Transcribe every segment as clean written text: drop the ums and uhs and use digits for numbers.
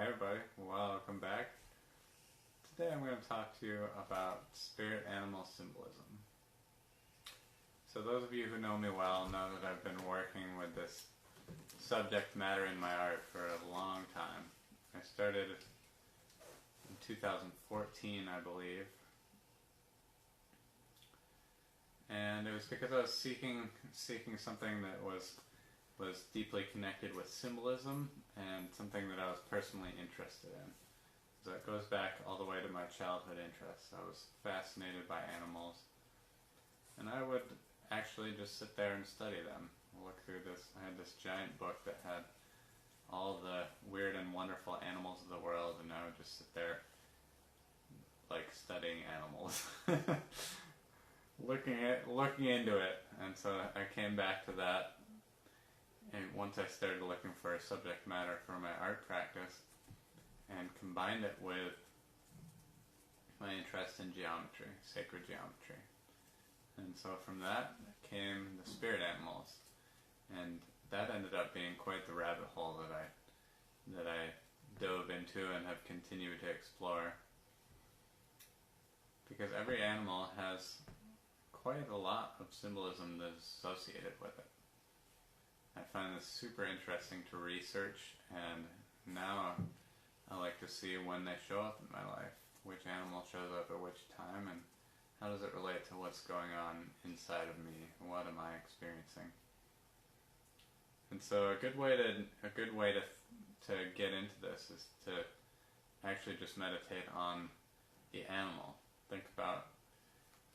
Hi everybody, welcome back. Today I'm going to talk to you about spirit animal symbolism. So those of you who know me well know that I've been working with this subject matter in my art for a long time. I started in 2014, I believe. And it was because I was seeking something that was deeply connected with symbolism and something that I was personally interested in. So it goes back all the way to my childhood interests. I was fascinated by animals, and I would actually just sit there and study them. Look through this. I had this giant book that had all the weird and wonderful animals of the world, and I would just sit there like studying animals. looking into it. And so I came back to that, and once I started looking for a subject matter for my art practice and combined it with my interest in geometry, sacred geometry. And so from that came the spirit animals, and that ended up being quite the rabbit hole that I dove into and have continued to explore, because every animal has quite a lot of symbolism that is associated with it. I find this super interesting to research, and now I like to see when they show up in my life, which animal shows up at which time, and how does it relate to what's going on inside of me, what am I experiencing. And so a good way to get into this is to actually just meditate on the animal. Think about,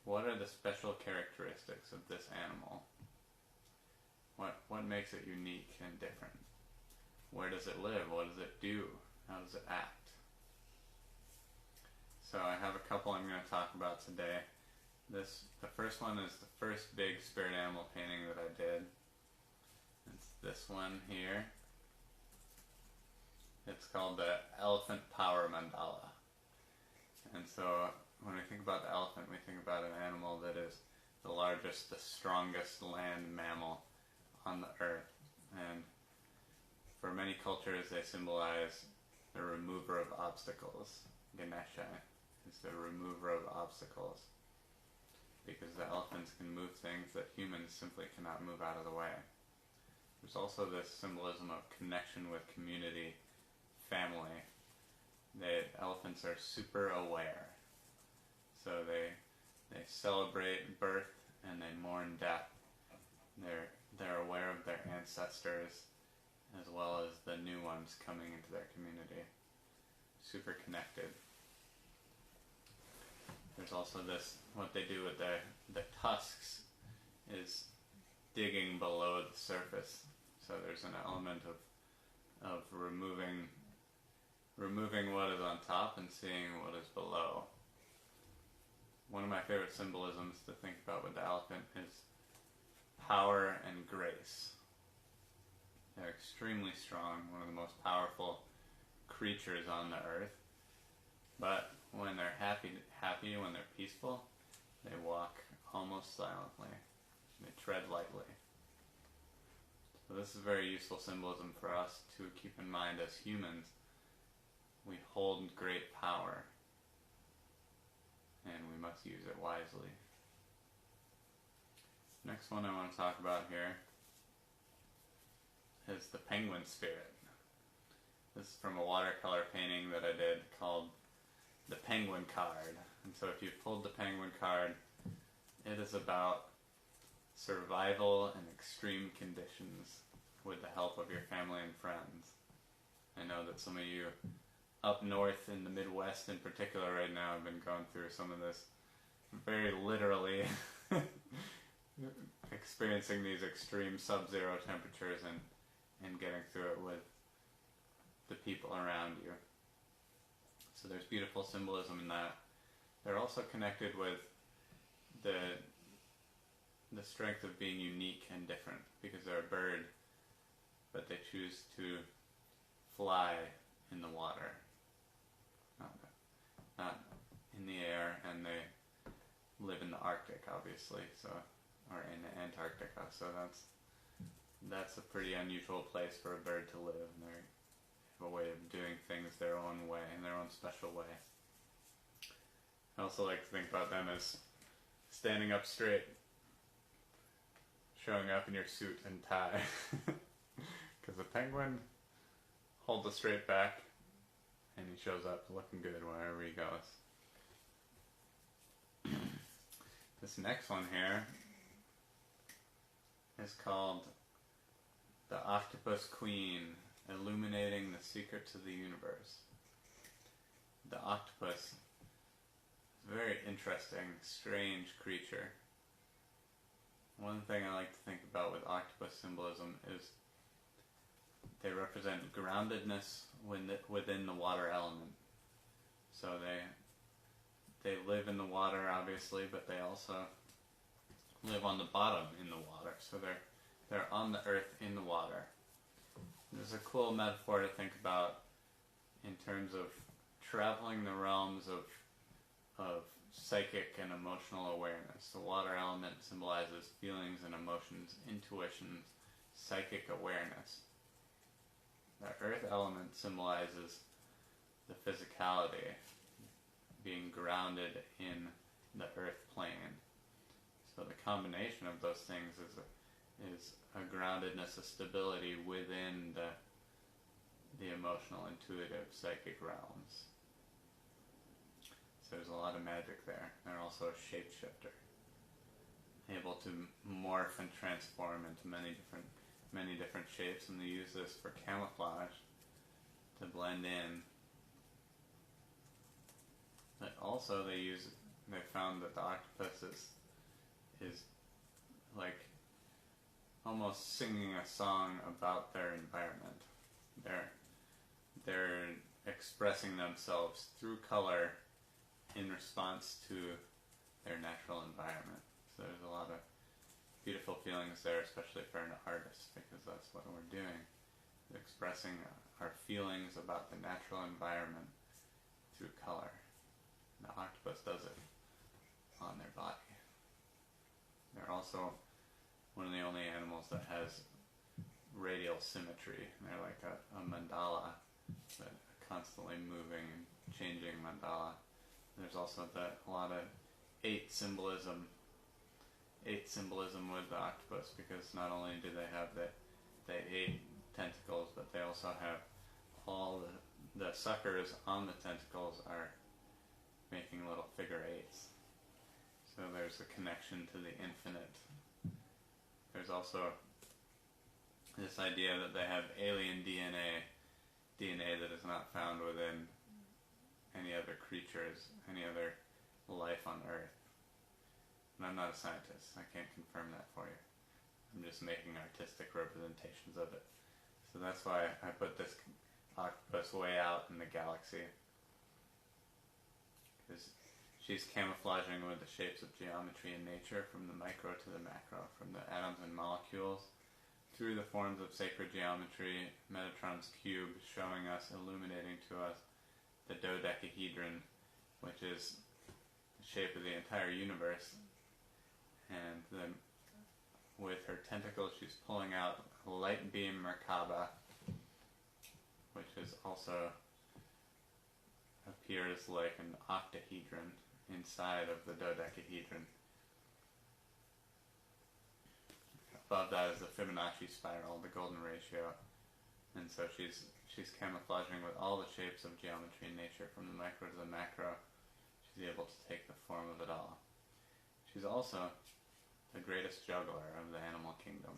what are the special characteristics of this animal? What makes it unique and different? Where does it live? What does it do? How does it act? So I have a couple I'm going to talk about today. The first one is the first big spirit animal painting that I did. It's this one here. It's called the Elephant Power Mandala. And so when we think about the elephant, we think about an animal that is the largest, the strongest land mammal on the earth. And for many cultures they symbolize the remover of obstacles. Ganesha is the remover of obstacles, because the elephants can move things that humans simply cannot move out of the way. There's also this symbolism of connection with community, family. The elephants are super aware. So they celebrate birth and they mourn death. They're aware of their ancestors as well as the new ones coming into their community. Super connected. There's also this, what they do with the tusks is digging below the surface. So there's an element of removing what is on top and seeing what is below. One of my favorite symbolisms to think about with the elephant is power and grace. They're extremely strong, one of the most powerful creatures on the earth. But when they're happy, when they're peaceful, they walk almost silently. They tread lightly. So this is very useful symbolism for us to keep in mind as humans. We hold great power, and we must use it wisely. Next one I want to talk about here is the penguin spirit. This is from a watercolor painting that I did called the penguin card. And so if you've pulled the penguin card, it is about survival in extreme conditions with the help of your family and friends. I know that some of you up north in the Midwest in particular right now have been going through some of this very literally, experiencing these extreme sub-zero temperatures and getting through it with the people around you. So there's beautiful symbolism in that. They're also connected with the strength of being unique and different, because they're a bird, but they choose to fly in the water, not in the air, and they live in the Arctic, obviously, or in Antarctica. So that's a pretty unusual place for a bird to live, and they have a way of doing things own way, in their own special way. I also like to think about them as standing up straight, showing up in your suit and tie. Because the penguin holds a straight back, and he shows up looking good wherever he goes. This next one here is called the Octopus Queen, illuminating the secrets of the universe. The octopus is a very interesting, strange creature. One thing I like to think about with octopus symbolism is they represent groundedness within the water element. So they live in the water, obviously, but they also live on the bottom in the water. So they're on the earth in the water. There's a cool metaphor to think about in terms of traveling the realms of psychic and emotional awareness. The water element symbolizes feelings and emotions, intuitions, psychic awareness. The earth element symbolizes the physicality, being grounded in the earth plane. So the combination of those things is a groundedness, a stability within the emotional, intuitive, psychic realms. So there's a lot of magic there. They're also a shapeshifter, able to morph and transform into many different shapes, and they use this for camouflage to blend in. But also they found that the octopus is like almost singing a song about their environment. They're expressing themselves through color in response to their natural environment. So there's a lot of beautiful feelings there, especially for an artist, because that's what we're doing, expressing our feelings about the natural environment through color. The octopus does it on their body. They're also one of the only animals that has radial symmetry. They're like a mandala, but constantly moving and changing mandala. There's also a lot of eight symbolism with the octopus, because not only do they have the 8 tentacles, but they also have all the suckers on the tentacles are making little figure 8s. So there's a connection to the infinite. There's also this idea that they have alien DNA that is not found within any other creatures, any other life on Earth. And I'm not a scientist, I can't confirm that for you. I'm just making artistic representations of it. So that's why I put this octopus way out in the galaxy. Because she's camouflaging with the shapes of geometry in nature, from the micro to the macro, from the atoms and molecules, through the forms of sacred geometry, Metatron's cube showing us, illuminating to us, the dodecahedron, which is the shape of the entire universe. And then with her tentacles she's pulling out a light beam Merkaba, which is also appears like an octahedron inside of the dodecahedron. Above that is the Fibonacci spiral, the golden ratio. And so she's camouflaging with all the shapes of geometry in nature, from the micro to the macro. She's able to take the form of it all. She's also the greatest juggler of the animal kingdom.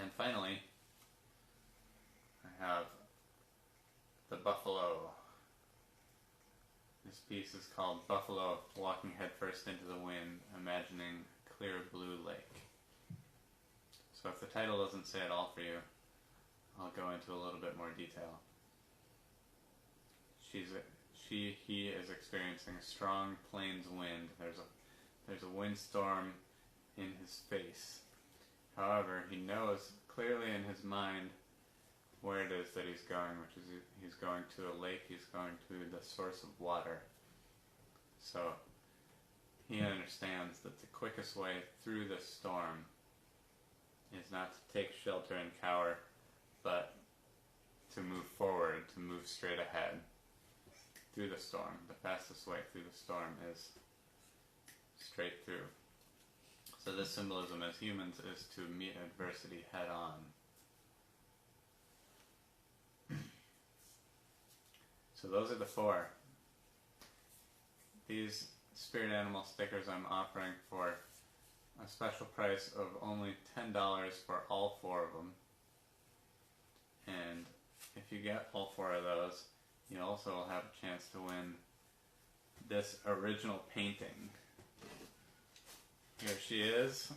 And finally, I have the buffalo. This piece is called Buffalo Walking Headfirst into the Wind, Imagining a Clear Blue Lake. So if the title doesn't say it all for you, I'll go into a little bit more detail. He is experiencing a strong plains wind. There's a windstorm in his face. However, he knows clearly in his mind where it is that he's going, which is he's going to a lake, he's going to the source of water. So he understands that the quickest way through this storm is not to take shelter and cower, but to move forward, to move straight ahead through the storm. The fastest way through the storm is straight through. So this symbolism as humans is to meet adversity head on. So those are the 4. These spirit animal stickers I'm offering for a special price of only $10 for all 4 of them. And if you get all 4 of those, you also will have a chance to win this original painting. Here she is.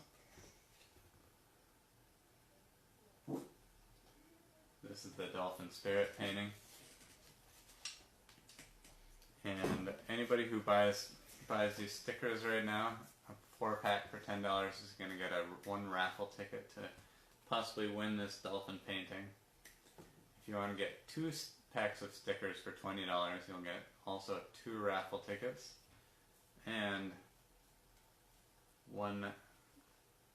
This is the Dolphin Spirit painting. And anybody who buys these stickers right now, a 4-pack for $10 is going to get a 1 raffle ticket to possibly win this dolphin painting. If you want to get 2 packs of stickers for $20, you'll get also 2 raffle tickets and 1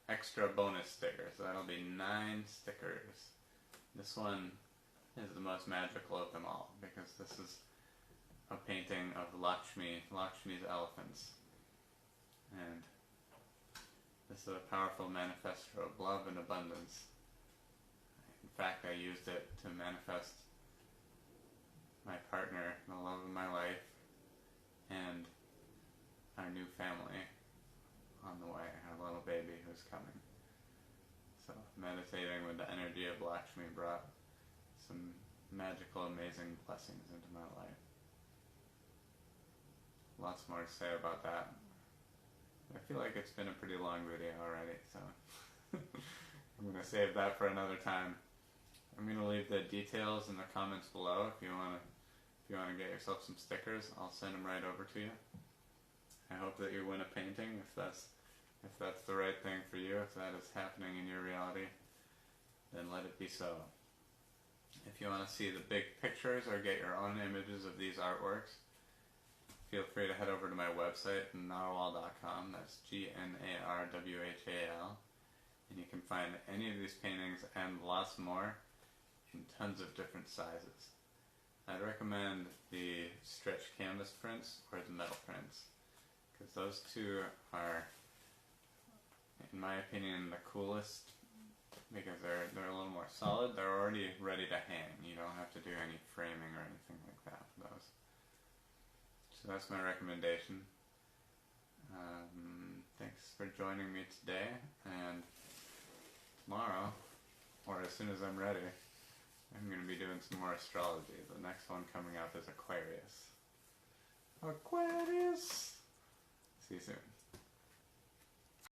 extra bonus sticker. So that'll be 9 stickers. This one is the most magical of them all because this is a painting of Lakshmi's elephants. And this is a powerful manifesto of love and abundance. In fact, I used it to manifest my partner, the love of my life, and our new family on the way, our little baby who's coming. So meditating with the energy of Lakshmi brought some magical, amazing blessings into my life. Lots more to say about that. I feel like it's been a pretty long video already, so I'm going to save that for another time. I'm going to leave the details in the comments below if you want to get yourself some stickers. I'll send them right over to you. I hope that you win a painting if that's the right thing for you, if that is happening in your reality, then let it be so. If you want to see the big pictures or get your own images of these artworks, feel free to head over to my website, narwhal.com. That's GNARWHAL. And you can find any of these paintings and lots more in tons of different sizes. I'd recommend the stretch canvas prints or the metal prints, because those 2 are, in my opinion, the coolest, because they're a little more solid. They're already ready to hang. You don't have to do any framing or anything like that for those. So that's my recommendation. Thanks for joining me today, and tomorrow, or as soon as I'm ready, I'm going to be doing some more astrology. The next one coming up is Aquarius. Aquarius! See you soon.